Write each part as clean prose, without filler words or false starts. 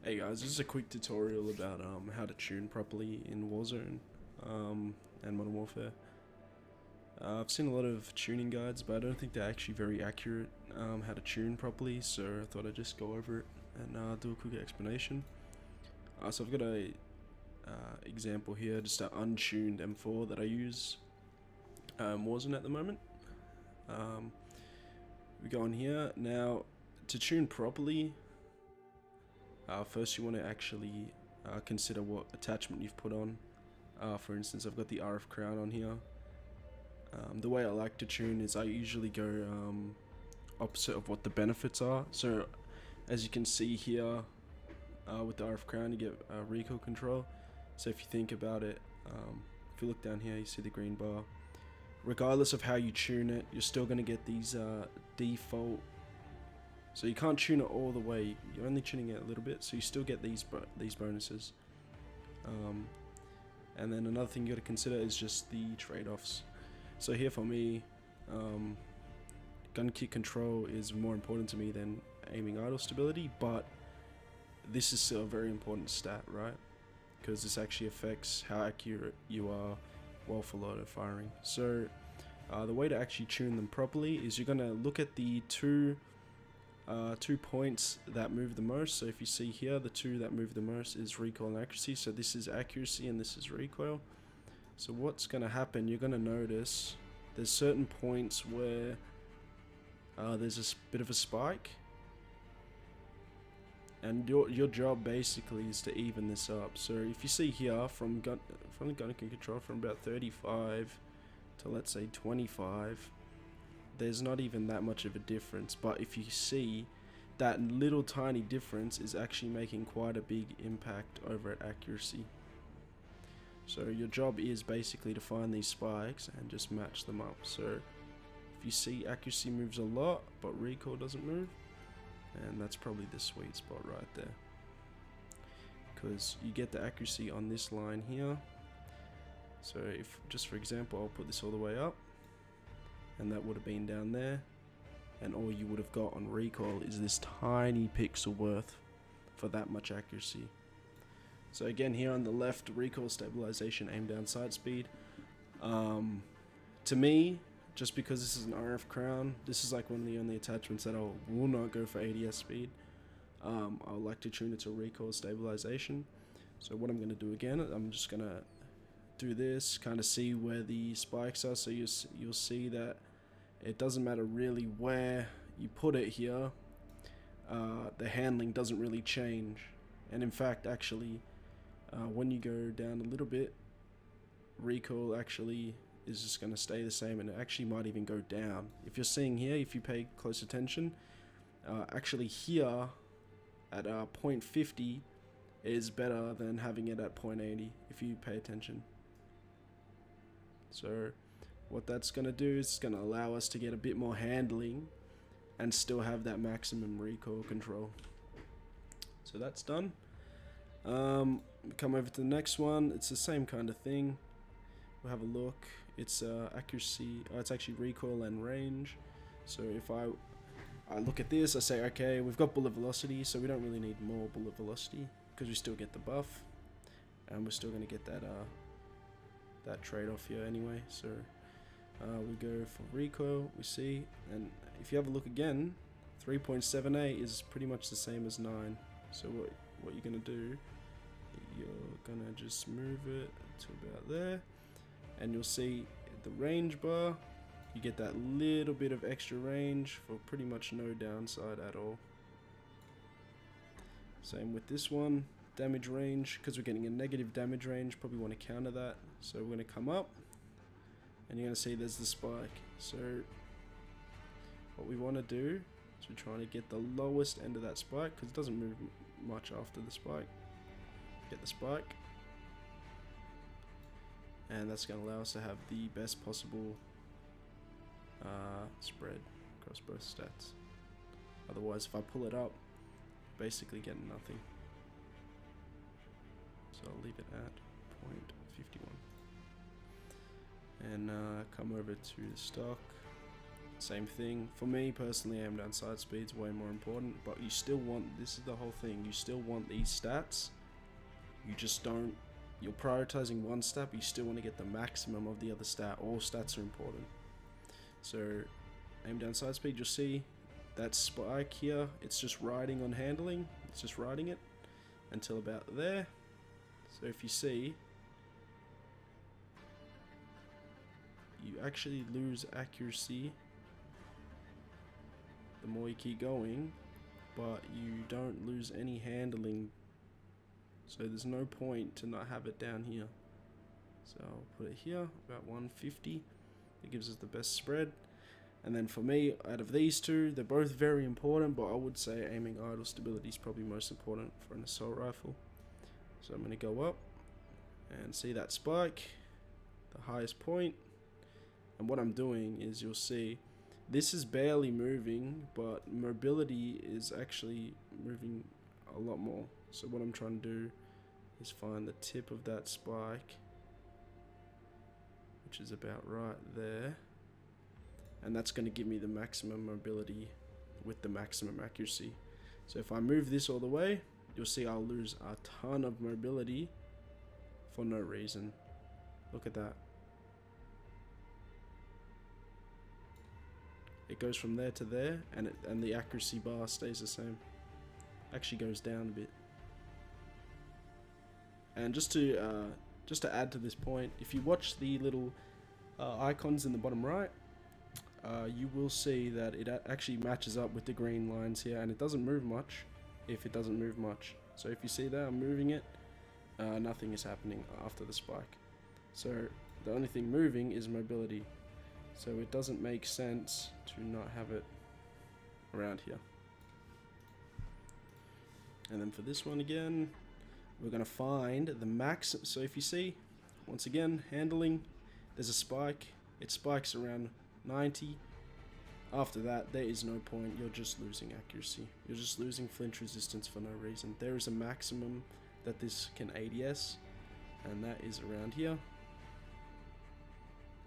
Hey guys, this is a quick tutorial about how to tune properly in Warzone and Modern Warfare. I've seen a lot of tuning guides, but I don't think they're actually very accurate how to tune properly, so I thought I'd just go over it and do a quick explanation. So I've got a example here, just an untuned M4 that I use Warzone at the moment. We go on here. Now, to tune properly, first you want to actually consider what attachment you've put on. For instance, I've got the RF crown on here. The way I like to tune is I usually go opposite of what the benefits are. So as you can see here with the RF crown, you get recoil control. So if you think about it, if you look down here, you see the green bar. Regardless of how you tune it, you're still going to get these default. So you can't tune it all the way, you're only tuning it a little bit, so you still get these bonuses. And then another thing you got to consider is just the trade-offs. So here for me, gun kick control is more important to me than aiming idle stability, but this is still a very important stat, right? Because this actually affects how accurate you are while full auto firing. So the way to actually tune them properly is you're going to look at the two points that move the most. So if you see here, the two that move the most is recoil and accuracy. So this is accuracy and this is recoil. So what's going to happen, you're going to notice there's certain points where there's a bit of a spike, and your job basically is to even this up. So if you see here from the gun control from about 35 to let's say 25, there's not even that much of a difference, but if you see that little tiny difference is actually making quite a big impact over at accuracy. So your job is basically to find these spikes and just match them up. So if you see accuracy moves a lot but recoil doesn't move, and that's probably the sweet spot right there, because you get the accuracy on this line here. So if, just for example, I'll put this all the way up, and that would have been down there, and all you would have got on recoil is this tiny pixel worth for that much accuracy. So again, here on the left, recoil stabilization, aim down sight speed. To me, just because this is an RF crown, this is like one of the only attachments that I will not go for ADS speed. I would like to tune it to recoil stabilization. So what I'm going to do again, I'm just going to do this, kind of see where the spikes are. So you'll see that it doesn't matter really where you put it here, the handling doesn't really change. And in fact, actually, when you go down a little bit, recoil actually is just going to stay the same, and it actually might even go down. If you're seeing here, if you pay close attention, actually here at 0.50 is better than having it at 0.80 if you pay attention. So what that's going to do is it's going to allow us to get a bit more handling and still have that maximum recoil control. So that's done. Come over to the next one. It's the same kind of thing. We'll have a look. It's accuracy. It's actually recoil and range. So if I look at this, I say, okay, we've got bullet velocity, so we don't really need more bullet velocity because we still get the buff, and we're still going to get that trade-off here anyway. So we go for recoil. We see, and if you have a look again, 3.78 is pretty much the same as 9. So what you're going to do, you're going to just move it to about there, and you'll see the range bar, you get that little bit of extra range for pretty much no downside at all. Same with this one, damage range, because we're getting a negative damage range, probably want to counter that. So we're going to come up, and you're going to see there's the spike. So what we want to do is we're trying to get the lowest end of that spike, because it doesn't move much after the spike. Get the spike, and that's going to allow us to have the best possible spread across both stats. Otherwise, if I pull it up, basically get nothing. So I'll leave it at 0.51 and come over to the stock. same thing. For me personally, aim down sight speed's way more important, but you still want, this is the whole thing, you still want these stats. You just don't, you're prioritizing one stat, but you still want to get the maximum of the other stat. All stats are important. So aim down sight speed, you'll see that spike here, it's just riding on handling, it's just riding it until about there. So if you see, you actually lose accuracy the more you keep going, but you don't lose any handling, so there's no point to not have it down here. So I'll put it here, about 150. It gives us the best spread. And then for me, out of these two, they're both very important, but I would say aiming idle stability is probably most important for an assault rifle. So I'm going to go up and see that spike, the highest point. And what I'm doing is, you'll see this is barely moving, but mobility is actually moving a lot more. So what I'm trying to do is find the tip of that spike, which is about right there. And that's going to give me the maximum mobility with the maximum accuracy. So if I move this all the way, you'll see I'll lose a ton of mobility for no reason. Look at that. It goes from there to there, and the accuracy bar stays the same. Actually goes down a bit. And just to add to this point, if you watch the little icons in the bottom right, you will see that it actually matches up with the green lines here, and it doesn't move much if it doesn't move much. So if you see that I'm moving it, nothing is happening after the spike. So the only thing moving is mobility. So it doesn't make sense to not have it around here. And then for this one again, we're going to find the max. So if you see, once again, handling, there's a spike. It spikes around 90. After that, there is no point. You're just losing accuracy. You're just losing flinch resistance for no reason. There is a maximum that this can ADS, and that is around here.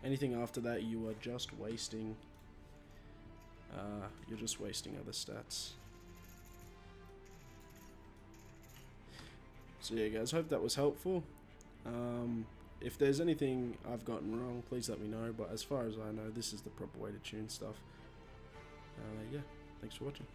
Anything after that, you are just wasting. You're just wasting other stats. So yeah, guys, hope that was helpful. If there's anything I've gotten wrong, please let me know. But as far as I know, this is the proper way to tune stuff. Yeah, thanks for watching.